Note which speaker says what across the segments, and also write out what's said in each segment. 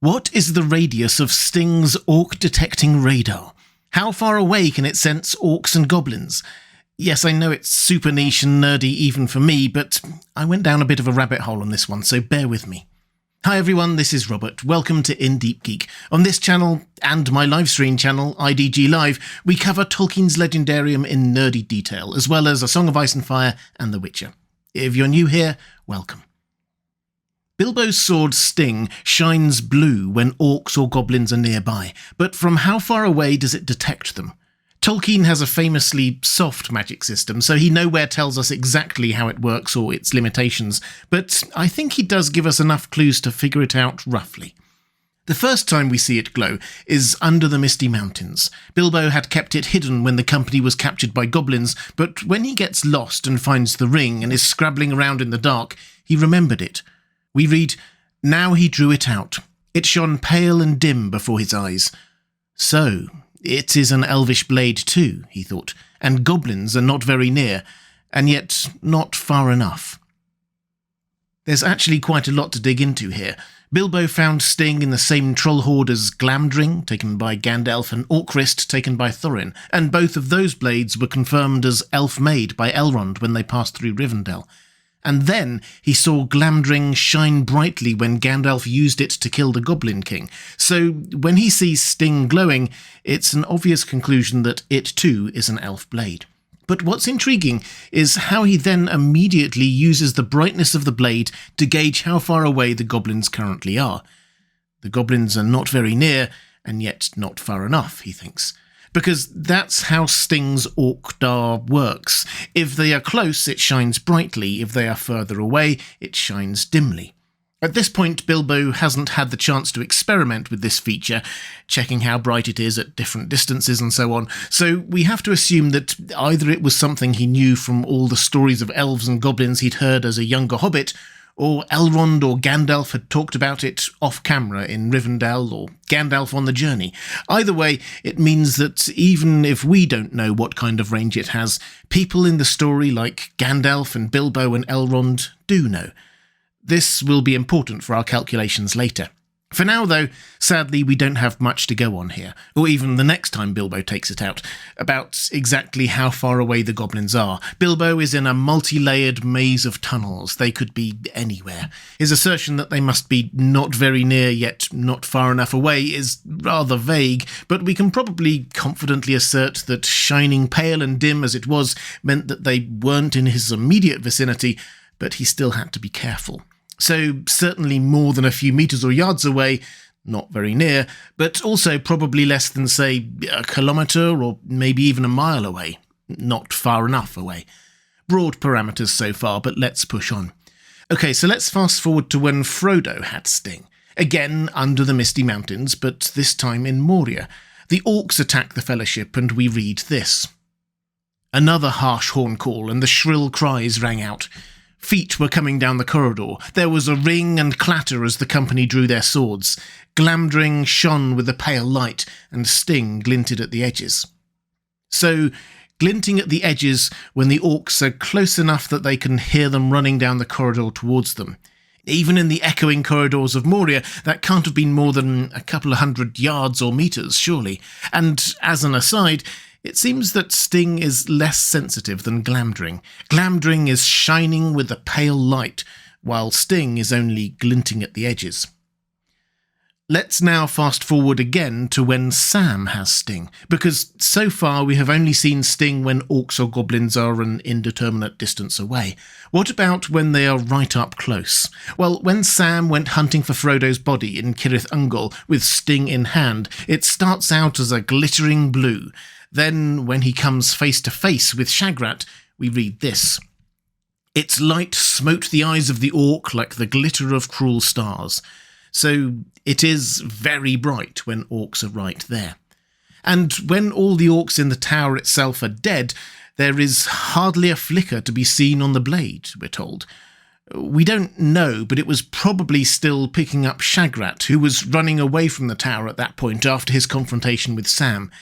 Speaker 1: What is the radius of Sting's orc-detecting radar? How far away can it sense orcs and goblins? Yes, I know it's super niche and nerdy even for me, but I went down a bit of a rabbit hole on this one, so bear with me. Hi everyone, this is Robert. Welcome to In Deep Geek. On this channel, and my livestream channel, IDG Live, we cover Tolkien's Legendarium in nerdy detail, as well as A Song of Ice and Fire and The Witcher. If you're new here, welcome. Bilbo's sword Sting shines blue when orcs or goblins are nearby, but from how far away does it detect them? Tolkien has a famously soft magic system, so he nowhere tells us exactly how it works or its limitations, but I think he does give us enough clues to figure it out roughly. The first time we see it glow is under the Misty Mountains. Bilbo had kept it hidden when the company was captured by goblins, but when he gets lost and finds the ring and is scrabbling around in the dark, he remembered it. We read, "Now he drew it out. It shone pale and dim before his eyes." So, it is an elvish blade too, he thought, and goblins are not very near, and yet not far enough. There's actually quite a lot to dig into here. Bilbo found Sting in the same troll horde as Glamdring, taken by Gandalf, and Orcrist, taken by Thorin, and both of those blades were confirmed as elf-made by Elrond when they passed through Rivendell. And then he saw Glamdring shine brightly when Gandalf used it to kill the Goblin King. So when he sees Sting glowing, it's an obvious conclusion that it too is an elf blade. But what's intriguing is how he then immediately uses the brightness of the blade to gauge how far away the goblins currently are. The goblins are not very near, and yet not far enough, he thinks. Because that's how Sting's Orc-radar works. If they are close, it shines brightly. If they are further away, it shines dimly. At this point, Bilbo hasn't had the chance to experiment with this feature, checking how bright it is at different distances and so on, so we have to assume that either it was something he knew from all the stories of elves and goblins he'd heard as a younger hobbit, or Elrond or Gandalf had talked about it off-camera in Rivendell, or Gandalf on the journey. Either way, it means that even if we don't know what kind of range it has, people in the story like Gandalf and Bilbo and Elrond do know. This will be important for our calculations later. For now, though, sadly we don't have much to go on here, or even the next time Bilbo takes it out, about exactly how far away the goblins are. Bilbo is in a multi-layered maze of tunnels. They could be anywhere. His assertion that they must be not very near yet not far enough away is rather vague, but we can probably confidently assert that shining pale and dim as it was meant that they weren't in his immediate vicinity, but he still had to be careful. So certainly more than a few metres or yards away, not very near, but also probably less than, say, a kilometre or maybe even a mile away. Not far enough away. Broad parameters so far, but let's push on. Okay, so let's fast forward to when Frodo had Sting. Again, under the Misty Mountains, but this time in Moria. The orcs attack the Fellowship, and we read this. Another harsh horn call, and the shrill cries rang out. Feet were coming down the corridor. There was a ring and clatter as the company drew their swords. Glamdring shone with a pale light, and Sting glinted at the edges. So, glinting at the edges when the orcs are close enough that they can hear them running down the corridor towards them. Even in the echoing corridors of Moria, that can't have been more than a couple of 100 yards or metres, surely. And, as an aside, it seems that Sting is less sensitive than Glamdring. Glamdring is shining with a pale light, while Sting is only glinting at the edges. Let's now fast forward again to when Sam has Sting, because so far we have only seen Sting when orcs or goblins are an indeterminate distance away. What about when they are right up close? Well, when Sam went hunting for Frodo's body in Cirith Ungol with Sting in hand, it starts out as a glittering blue. Then, when he comes face to face with Shagrat, we read this. Its light smote the eyes of the orc like the glitter of cruel stars. So it is very bright when orcs are right there. And when all the orcs in the tower itself are dead, there is hardly a flicker to be seen on the blade, we're told. We don't know, but it was probably still picking up Shagrat, who was running away from the tower at that point after his confrontation with Sam.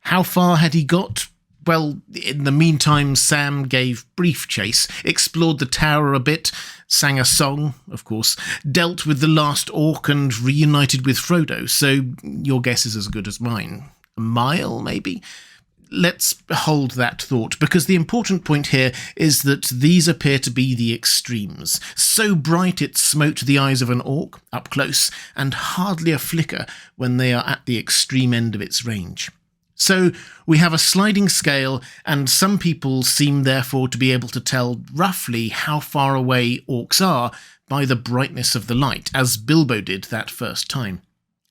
Speaker 1: How far had he got? Well, in the meantime, Sam gave brief chase, explored the tower a bit, sang a song, of course, dealt with the last orc and reunited with Frodo, so your guess is as good as mine. A mile, maybe? Let's hold that thought, because the important point here is that these appear to be the extremes. So bright it smote the eyes of an orc, up close, and hardly a flicker when they are at the extreme end of its range. So we have a sliding scale, and some people seem therefore to be able to tell roughly how far away orcs are by the brightness of the light, as Bilbo did that first time.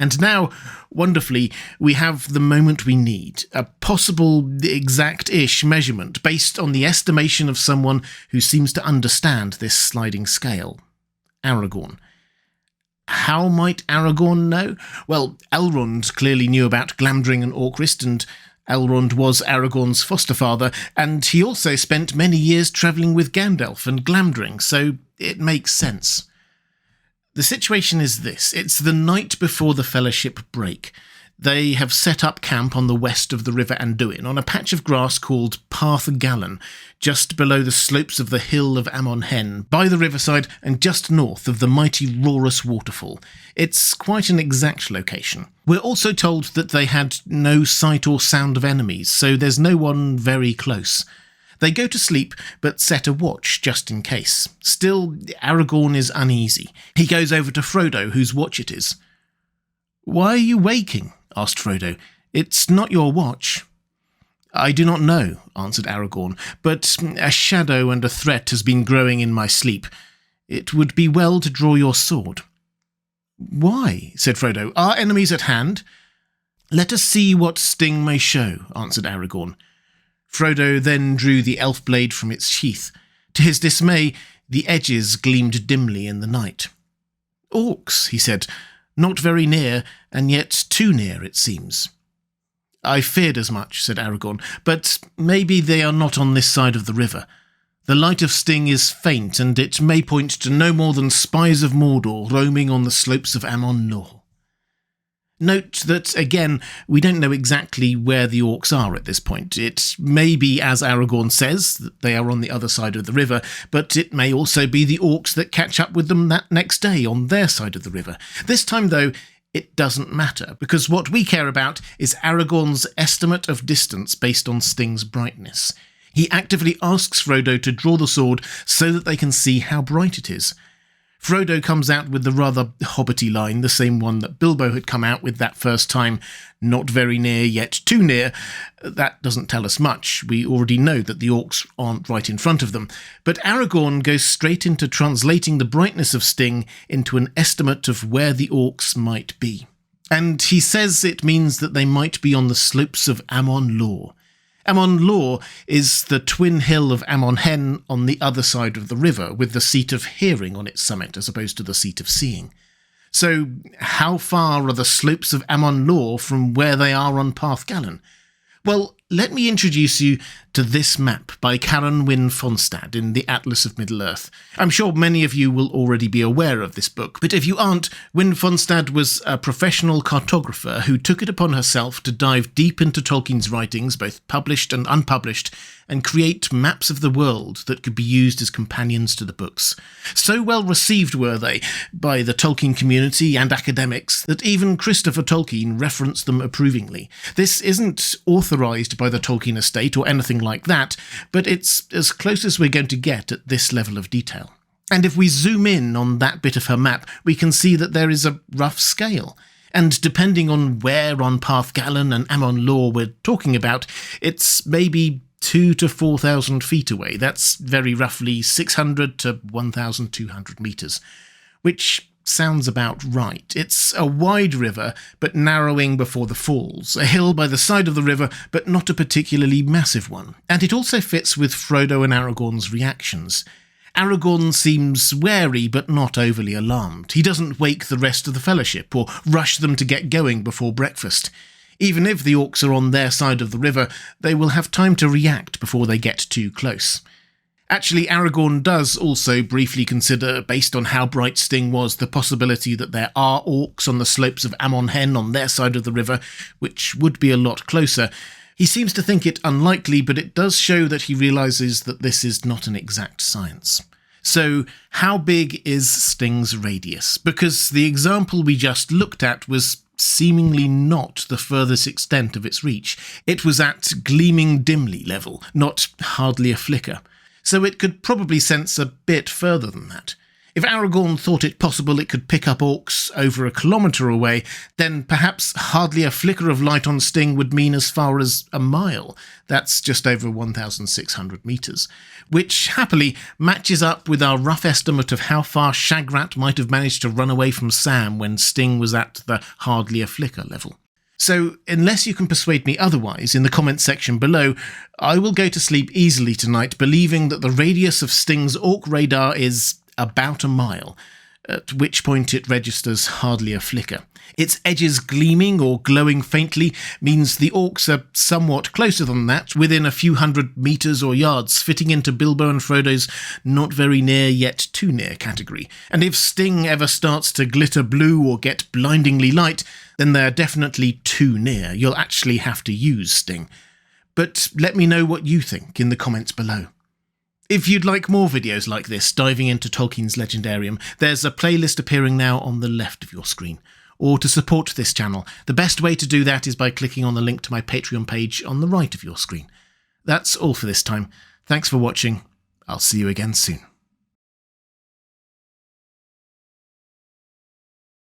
Speaker 1: And now, wonderfully, we have the moment we need, a possible exact-ish measurement based on the estimation of someone who seems to understand this sliding scale. Aragorn. How might Aragorn know? Well, Elrond clearly knew about Glamdring and Orcrist, and Elrond was Aragorn's foster father, and he also spent many years travelling with Gandalf and Glamdring, so it makes sense. The situation is this. It's the night before the Fellowship break. They have set up camp on the west of the River Anduin, on a patch of grass called Parth Gallen, just below the slopes of the hill of Amon Hen, by the riverside and just north of the mighty Rorus waterfall. It's quite an exact location. We're also told that they had no sight or sound of enemies, so there's no one very close. They go to sleep, but set a watch just in case. Still, Aragorn is uneasy. He goes over to Frodo, whose watch it is. "Why are you waking?" asked Frodo. "It's not your watch." "I do not know," answered Aragorn, "but a shadow and a threat has been growing in my sleep. It would be well to draw your sword." "Why?" said Frodo. "Are enemies at hand?" "Let us see what Sting may show," answered Aragorn. Frodo then drew the elf blade from its sheath. To his dismay, the edges gleamed dimly in the night. "Orcs," he said, "not very near, and yet too near, it seems." "I feared as much," said Aragorn, "but maybe they are not on this side of the river. The light of Sting is faint, and it may point to no more than spies of Mordor roaming on the slopes of Amon Lor." Note that, again, we don't know exactly where the orcs are at this point. It may be, as Aragorn says, that they are on the other side of the river, but it may also be the orcs that catch up with them that next day on their side of the river. This time, though, it doesn't matter, because what we care about is Aragorn's estimate of distance based on Sting's brightness. He actively asks Frodo to draw the sword so that they can see how bright it is. Frodo comes out with the rather hobbity line, the same one that Bilbo had come out with that first time, "Not very near, yet too near." That doesn't tell us much. We already know that the orcs aren't right in front of them. But Aragorn goes straight into translating the brightness of Sting into an estimate of where the orcs might be. And he says it means that they might be on the slopes of Amon Lor. Amon Lor is the twin hill of Amon Hen on the other side of the river, with the seat of hearing on its summit as opposed to the seat of seeing. So how far are the slopes of Amon Lor from where they are on Parth Gallen? Well, let me introduce you to this map by Karen Wynne Fonstad in the Atlas of Middle-earth. I'm sure many of you will already be aware of this book, but if you aren't, Wynne Fonstad was a professional cartographer who took it upon herself to dive deep into Tolkien's writings, both published and unpublished, and create maps of the world that could be used as companions to the books. So well received were they by the Tolkien community and academics that even Christopher Tolkien referenced them approvingly. This isn't authorised by the Tolkien estate or anything like that, but it's as close as we're going to get at this level of detail. And if we zoom in on that bit of her map, we can see that there is a rough scale. And depending on where on Parth Gallen and Amon Lor we're talking about, it's maybe 2,000 to 4,000 feet away. That's very roughly 600 to 1,200 metres, which sounds about right. It's a wide river, but narrowing before the falls, a hill by the side of the river, but not a particularly massive one. And it also fits with Frodo and Aragorn's reactions. Aragorn seems wary but not overly alarmed. He doesn't wake the rest of the Fellowship or rush them to get going before breakfast. Even if the orcs are on their side of the river, they will have time to react before they get too close. Actually, Aragorn does also briefly consider, based on how bright Sting was, the possibility that there are orcs on the slopes of Amon Hen on their side of the river, which would be a lot closer, He seems to think it unlikely, but it does show that he realises that this is not an exact science. So, how big is Sting's radius? Because the example we just looked at was seemingly not the furthest extent of its reach. It was at gleaming dimly level, not hardly a flicker. So it could probably sense a bit further than that. If Aragorn thought it possible it could pick up orcs over a kilometre away, then perhaps hardly a flicker of light on Sting would mean as far as a mile. That's just over 1,600 metres, which happily matches up with our rough estimate of how far Shagrat might have managed to run away from Sam when Sting was at the hardly a flicker level. So, unless you can persuade me otherwise in the comments section below, I will go to sleep easily tonight believing that the radius of Sting's Orc-radar is about a mile, at which point it registers hardly a flicker. Its edges gleaming or glowing faintly means the orcs are somewhat closer than that, within a few hundred metres or yards, fitting into Bilbo and Frodo's not very near yet too near category. And if Sting ever starts to glitter blue or get blindingly light, then they're definitely too near. You'll actually have to use Sting. But let me know what you think in the comments below. If you'd like more videos like this, diving into Tolkien's Legendarium, there's a playlist appearing now on the left of your screen. Or to support this channel, the best way to do that is by clicking on the link to my Patreon page on the right of your screen. That's all for this time. Thanks for watching. I'll see you again soon.